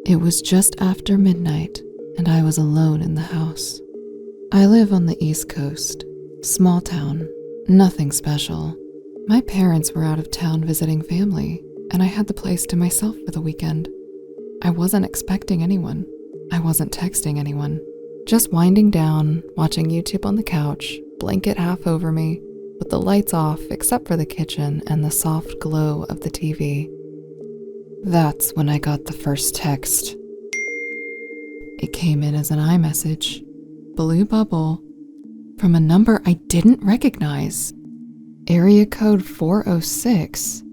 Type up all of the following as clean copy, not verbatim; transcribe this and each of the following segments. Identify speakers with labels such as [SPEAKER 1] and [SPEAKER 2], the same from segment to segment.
[SPEAKER 1] It was just after midnight, and I was alone in the house. I live on the East Coast, small town, nothing special. My parents were out of town visiting family, and I had the place to myself for the weekend. I wasn't expecting anyone. I wasn't texting anyone. Just winding down, watching YouTube on the couch, blanket half over me, with the lights off except for the kitchen and the soft glow of the TV. That's when I got the first text. It came in as an iMessage, blue bubble, from a number I didn't recognize. Area code 406,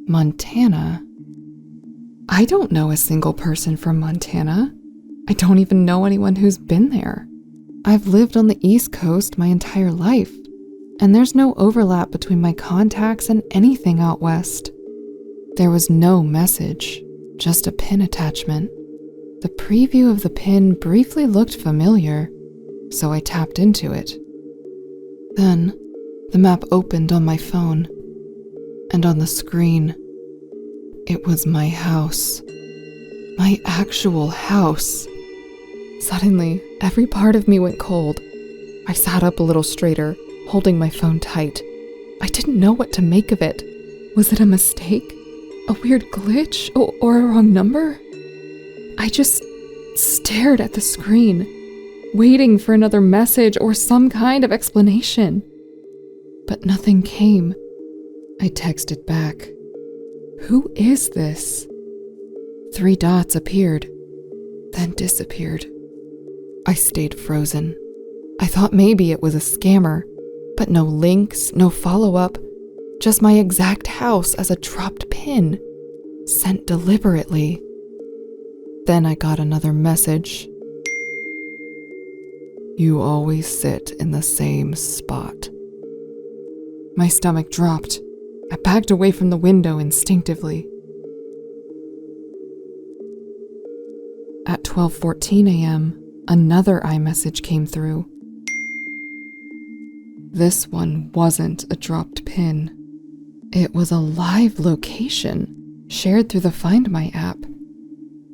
[SPEAKER 1] Montana. I don't know a single person from Montana. I don't even know anyone who's been there. I've lived on the East Coast my entire life, and there's no overlap between my contacts and anything out west. There was no message, just a pin attachment. The preview of the pin briefly looked familiar, so I tapped into it. Then, the map opened on my phone, and on the screen, it was my house. My actual house. Suddenly, every part of me went cold. I sat up a little straighter, holding my phone tight. I didn't know what to make of it. Was it a mistake? A weird glitch? Or a wrong number? I just stared at the screen, waiting for another message or some kind of explanation. But nothing came. I texted back. Who is this? 3 dots appeared, then disappeared. I stayed frozen. I thought maybe it was a scammer, but no links, no follow-up, just my exact house as a dropped pin, sent deliberately. Then I got another message. You always sit in the same spot. My stomach dropped. I backed away from the window instinctively. At 12:14 a.m., another iMessage came through. This one wasn't a dropped pin. It was a live location shared through the Find My app.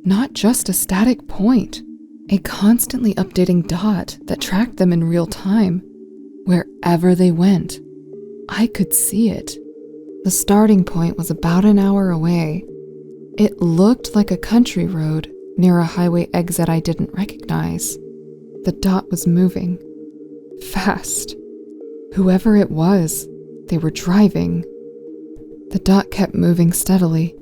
[SPEAKER 1] Not just a static point, a constantly updating dot that tracked them in real time. Wherever they went, I could see it. The starting point was about an hour away. It looked like a country road near a highway exit I didn't recognize. The dot was moving. Fast. Whoever it was, they were driving. The dot kept moving steadily.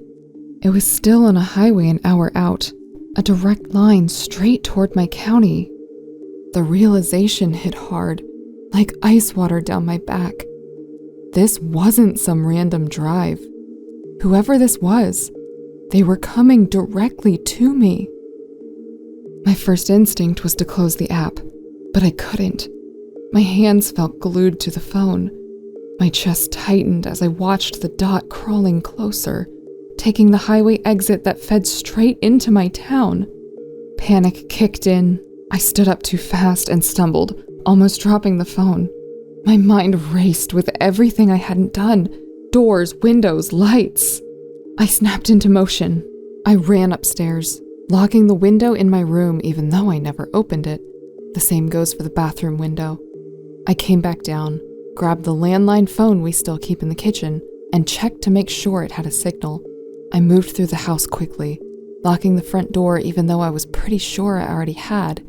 [SPEAKER 1] It was still on a highway an hour out, a direct line straight toward my county. The realization hit hard, like ice water down my back. This wasn't some random drive. Whoever this was, they were coming directly to me. My first instinct was to close the app, but I couldn't. My hands felt glued to the phone. My chest tightened as I watched the dot crawling closer, taking the highway exit that fed straight into my town. Panic kicked in. I stood up too fast and stumbled, almost dropping the phone. My mind raced with everything I hadn't done. Doors, windows, lights. I snapped into motion. I ran upstairs, locking the window in my room even though I never opened it. The same goes for the bathroom window. I came back down, grabbed the landline phone we still keep in the kitchen, and checked to make sure it had a signal. I moved through the house quickly, locking the front door even though I was pretty sure I already had.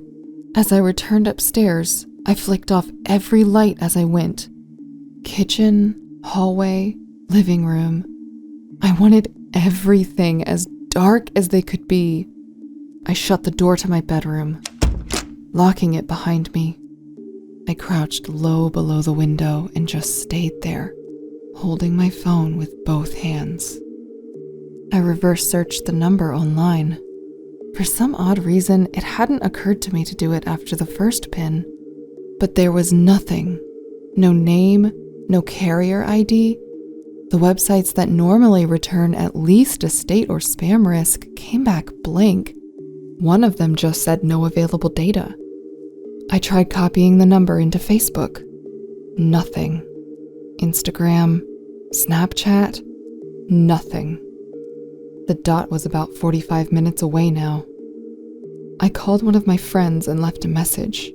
[SPEAKER 1] As I returned upstairs, I flicked off every light as I went. Kitchen, hallway, living room. I wanted everything as dark as they could be. I shut the door to my bedroom, locking it behind me. I crouched low below the window and just stayed there, holding my phone with both hands. I reverse searched the number online. For some odd reason, it hadn't occurred to me to do it after the first pin. But there was nothing. No name, no carrier ID. The websites that normally return at least a state or spam risk came back blank. One of them just said no available data. I tried copying the number into Facebook. Nothing. Instagram, Snapchat, nothing. The dot was about 45 minutes away now. I called one of my friends and left a message.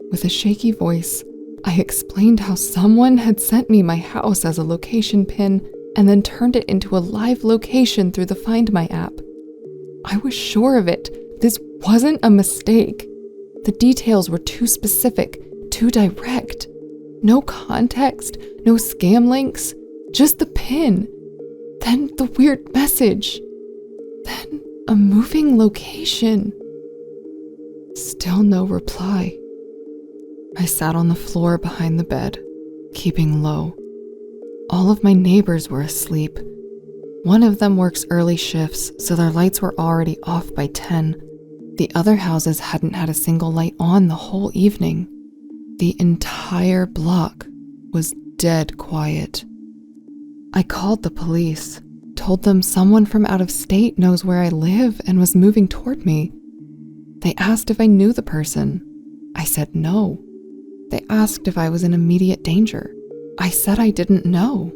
[SPEAKER 1] With a shaky voice, I explained how someone had sent me my house as a location pin and then turned it into a live location through the Find My app. I was sure of it. This wasn't a mistake. The details were too specific, too direct. No context, no scam links, just the pin. Then the weird message. Then a moving location. Still no reply. I sat on the floor behind the bed, keeping low. All of my neighbors were asleep. One of them works early shifts, so their lights were already off by 10. The other houses hadn't had a single light on the whole evening. The entire block was dead quiet. I called the police, told them someone from out of state knows where I live and was moving toward me. They asked if I knew the person. I said no. They asked if I was in immediate danger. I said I didn't know.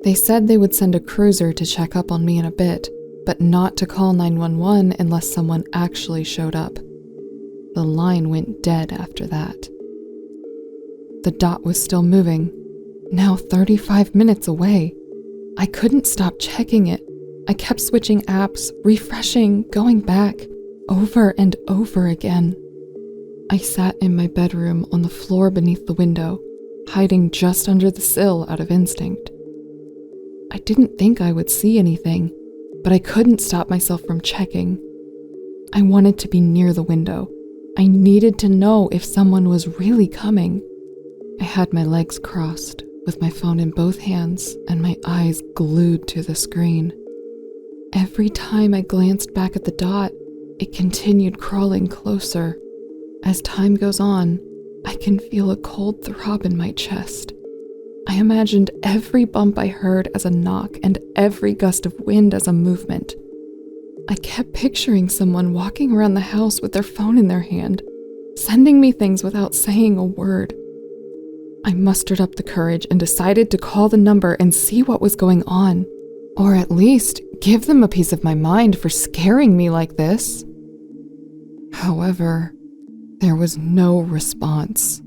[SPEAKER 1] They said they would send a cruiser to check up on me in a bit, but not to call 911 unless someone actually showed up. The line went dead after that. The dot was still moving, now 35 minutes away. I couldn't stop checking it. I kept switching apps, refreshing, going back, over and over again. I sat in my bedroom on the floor beneath the window, hiding just under the sill out of instinct. I didn't think I would see anything, but I couldn't stop myself from checking. I wanted to be near the window. I needed to know if someone was really coming. I had my legs crossed, with my phone in both hands and my eyes glued to the screen. Every time I glanced back at the dot, it continued crawling closer. As time goes on, I can feel a cold throb in my chest. I imagined every bump I heard as a knock and every gust of wind as a movement. I kept picturing someone walking around the house with their phone in their hand, sending me things without saying a word. I mustered up the courage and decided to call the number and see what was going on, or at least give them a piece of my mind for scaring me like this. However, there was no response.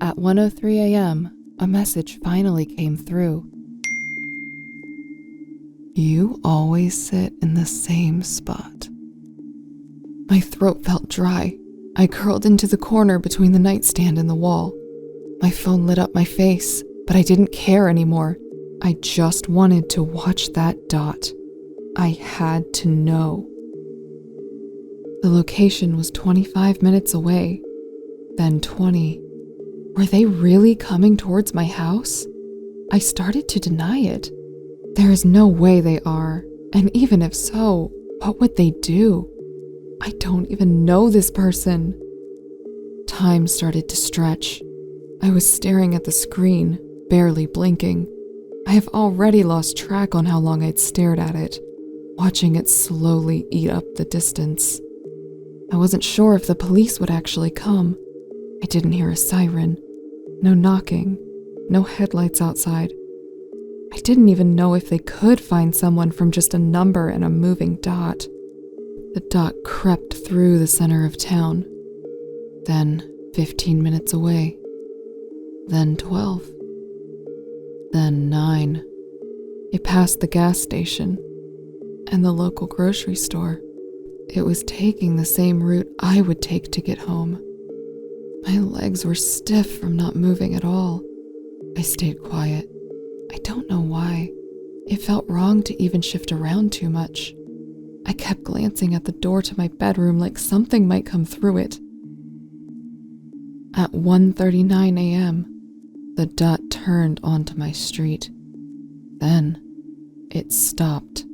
[SPEAKER 1] At 1:03 a.m., a message finally came through. You always sit in the same spot. My throat felt dry. I curled into the corner between the nightstand and the wall. My phone lit up my face, but I didn't care anymore. I just wanted to watch that dot. I had to know. The location was 25 minutes away, then 20. Were they really coming towards my house? I started to deny it. There is no way they are, and even if so, what would they do? I don't even know this person. Time started to stretch. I was staring at the screen, barely blinking. I have already lost track on how long I'd stared at it, watching it slowly eat up the distance. I wasn't sure if the police would actually come. I didn't hear a siren, no knocking, no headlights outside. I didn't even know if they could find someone from just a number and a moving dot. The dot crept through the center of town, then 15 minutes away, then 12, then 9. It passed the gas station and the local grocery store. It was taking the same route I would take to get home. My legs were stiff from not moving at all. I stayed quiet. I don't know why. It felt wrong to even shift around too much. I kept glancing at the door to my bedroom like something might come through it. At 1:39 a.m., the dot turned onto my street. Then, it stopped.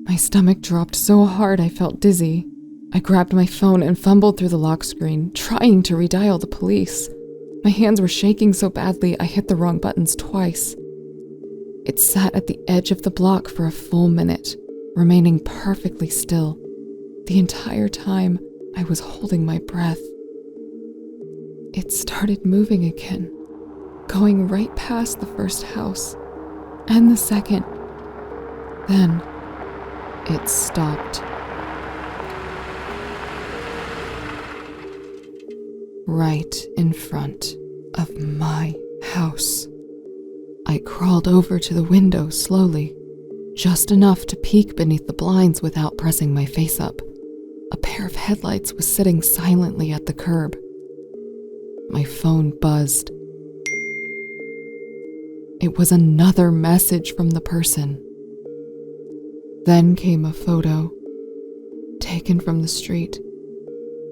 [SPEAKER 1] My stomach dropped so hard I felt dizzy. I grabbed my phone and fumbled through the lock screen, trying to redial the police. My hands were shaking so badly I hit the wrong buttons twice. It sat at the edge of the block for a full minute, remaining perfectly still. The entire time, I was holding my breath. It started moving again, going right past the first house, and the second, Then it stopped. Right in front of my house. I crawled over to the window slowly, just enough to peek beneath the blinds without pressing my face up. A pair of headlights was sitting silently at the curb. My phone buzzed. It was another message from the person. Then came a photo, taken from the street,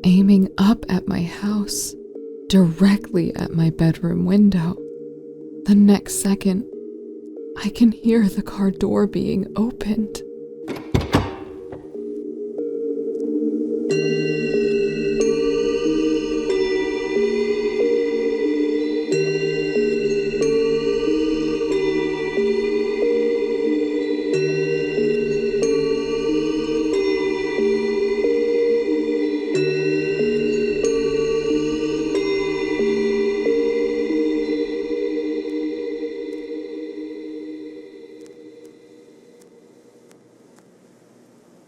[SPEAKER 1] aiming up at my house, directly at my bedroom window. The next second, I can hear the car door being opened.